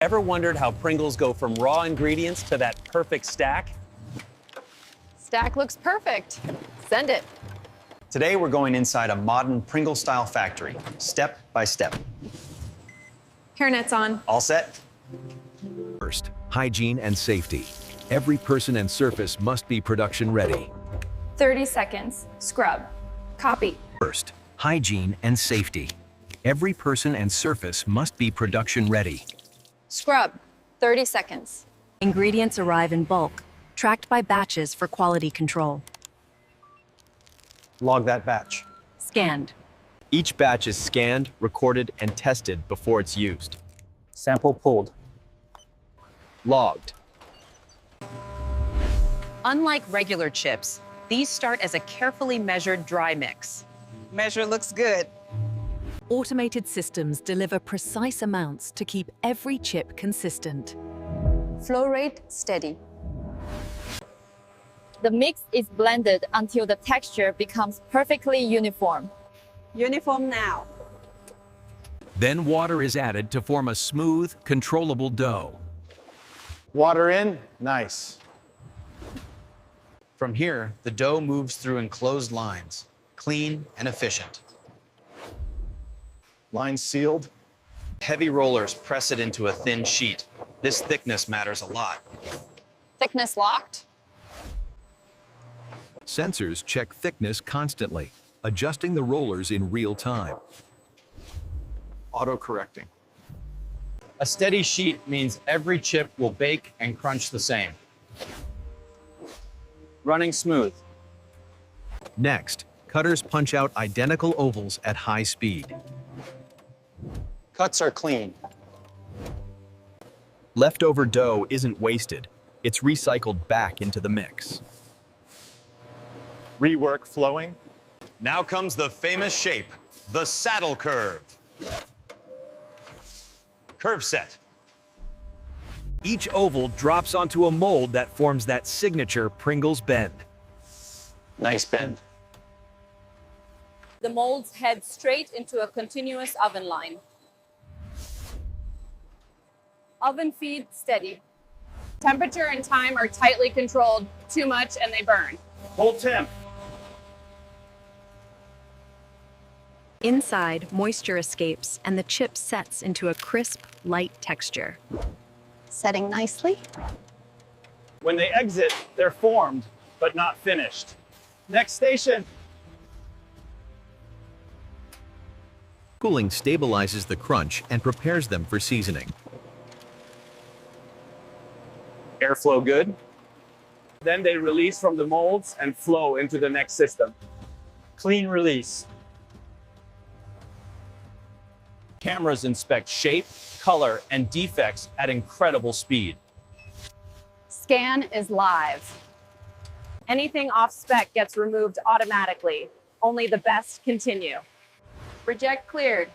Ever wondered how Pringles go from raw ingredients to that perfect stack? Stack looks perfect. Send it. Today we're going inside a modern Pringles-style factory, step by step. Hairnet's on. All set? First, hygiene and safety. Every person and surface must be production ready. 30 seconds. Scrub. Copy. First, hygiene and safety. Every person and surface must be production ready. Scrub. 30 seconds. Ingredients arrive in bulk, tracked by batches for quality control. Log that batch. Scanned. Each batch is scanned, recorded, and tested before it's used. Sample pulled. Logged. Unlike regular chips, these start as a carefully measured dry mix. Measure looks good. Automated systems deliver precise amounts to keep every chip consistent. Flow rate steady. The mix is blended until the texture becomes perfectly uniform. Uniform now. Then water is added to form a smooth, controllable dough. Water in, nice. From here, the dough moves through enclosed lines, clean and efficient. Lines sealed. Heavy rollers press it into a thin sheet. This thickness matters a lot. Thickness locked. Sensors check thickness constantly, adjusting the rollers in real time. Auto-correcting. A steady sheet means every chip will bake and crunch the same. Running smooth. Next, cutters punch out identical ovals at high speed. Cuts are clean. Leftover dough isn't wasted. It's recycled back into the mix. Rework flowing. Now comes the famous shape, the saddle curve. Curve set. Each oval drops onto a mold that forms that signature Pringles bend. Nice bend. The molds head straight into a continuous oven line. Oven feed steady. Temperature and time are tightly controlled. Too much and they burn. Hold temp. Inside, moisture escapes and the chip sets into a crisp, light texture. Setting nicely. When they exit, they're formed, but not finished. Next station. Cooling stabilizes the crunch and prepares them for seasoning. Airflow good. Then they release from the molds and flow into the next system. Clean release. Cameras inspect shape, color, and defects at incredible speed. Scan is live. Anything off spec gets removed automatically. Only the best continue. Reject cleared.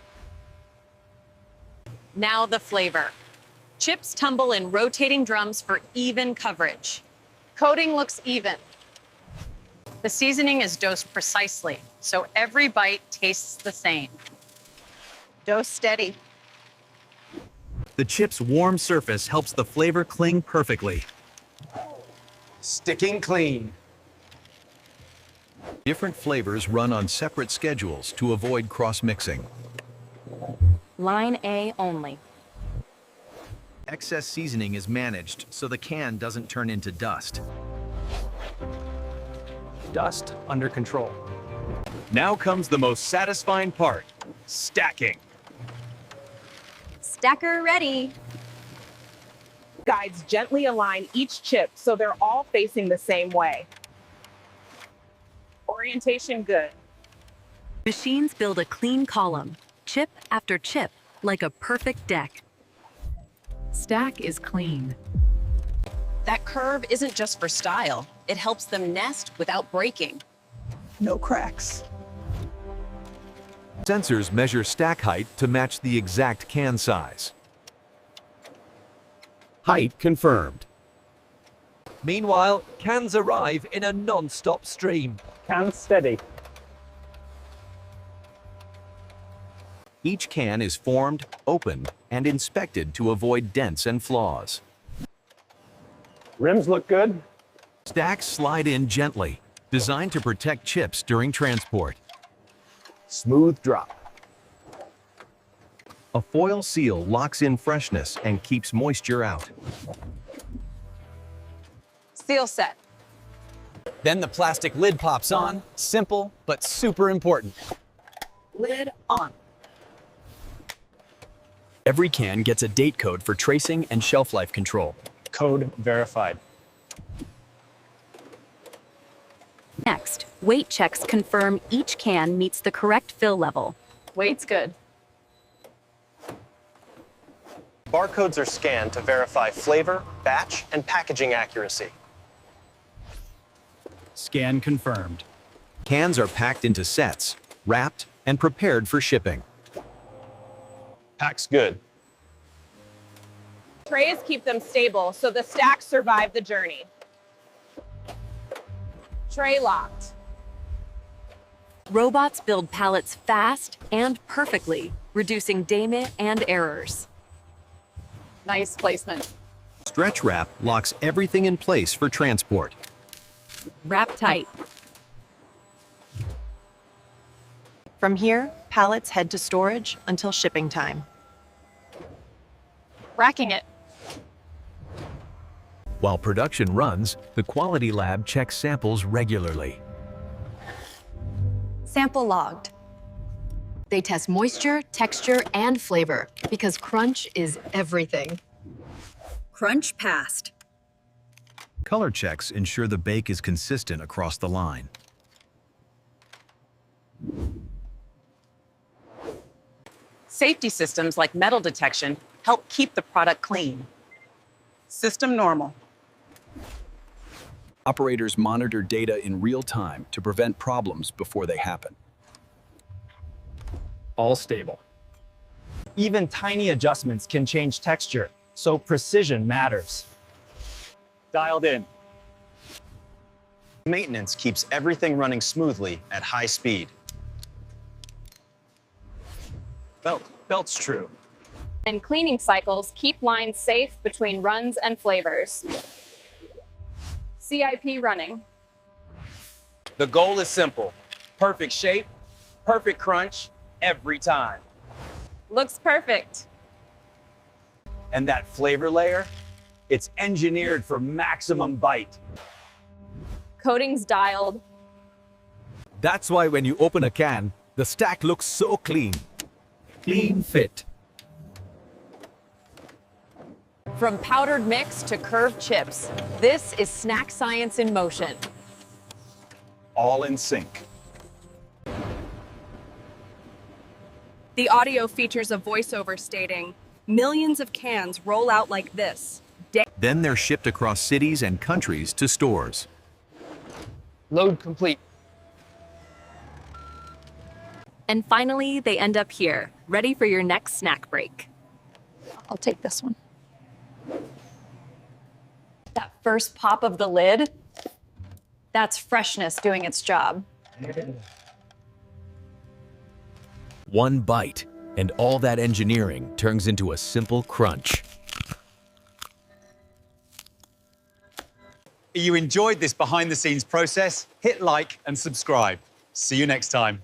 Now the flavor. Chips tumble in rotating drums for even coverage. Coating looks even. The seasoning is dosed precisely, so every bite tastes the same. Dough steady. The chip's warm surface helps the flavor cling perfectly. Sticking clean. Different flavors run on separate schedules to avoid cross-mixing. Line A only. Excess seasoning is managed so the can doesn't turn into dust. Dust under control. Now comes the most satisfying part, stacking. Stacker ready. Guides gently align each chip so they're all facing the same way. Orientation good. Machines build a clean column, chip after chip, like a perfect deck. Stack is clean. That curve isn't just for style. It helps them nest without breaking. No cracks. Sensors measure stack height to match the exact can size. Height confirmed. Meanwhile, cans arrive in a non-stop stream. Can steady. Each can is formed, opened, and inspected to avoid dents and flaws. Rims look good. Stacks slide in gently, designed to protect chips during transport. Smooth drop. A foil seal locks in freshness and keeps moisture out. Seal set. Then the plastic lid pops on. Simple, but super important. Lid on. Every can gets a date code for tracing and shelf life control. Code verified. Next, weight checks confirm each can meets the correct fill level. Weight's good. Barcodes are scanned to verify flavor, batch, and packaging accuracy. Scan confirmed. Cans are packed into sets, wrapped, and prepared for shipping. Pack's good. Trays keep them stable so the stacks survive the journey. Tray locked. Robots build pallets fast and perfectly, reducing damage and errors. Nice placement. Stretch wrap locks everything in place for transport. Wrap tight. From here, pallets head to storage until shipping time. Racking it. While production runs, the quality lab checks samples regularly. Sample logged. They test moisture, texture, and flavor because crunch is everything. Crunch passed. Color checks ensure the bake is consistent across the line. Safety systems like metal detection help keep the product clean. System normal. Operators monitor data in real time to prevent problems before they happen. All stable. Even tiny adjustments can change texture, so precision matters. Dialed in. Maintenance keeps everything running smoothly at high speed. Belt's true. And cleaning cycles keep lines safe between runs and flavors. CIP running. The goal is simple. Perfect shape, perfect crunch, every time. Looks perfect. And that flavor layer, it's engineered for maximum bite. Coatings dialed. That's why when you open a can, the stack looks so clean. Clean fit. From powdered mix to curved chips, this is snack science in motion. All in sync. The audio features a voiceover stating, "Millions of cans roll out like this." Then they're shipped across cities and countries to stores. Load complete. And finally, they end up here, ready for your next snack break. I'll take this one. That first pop of the lid, that's freshness doing its job. One bite, and all that engineering turns into a simple crunch. If you enjoyed this behind-the-scenes process, hit like and subscribe. See you next time.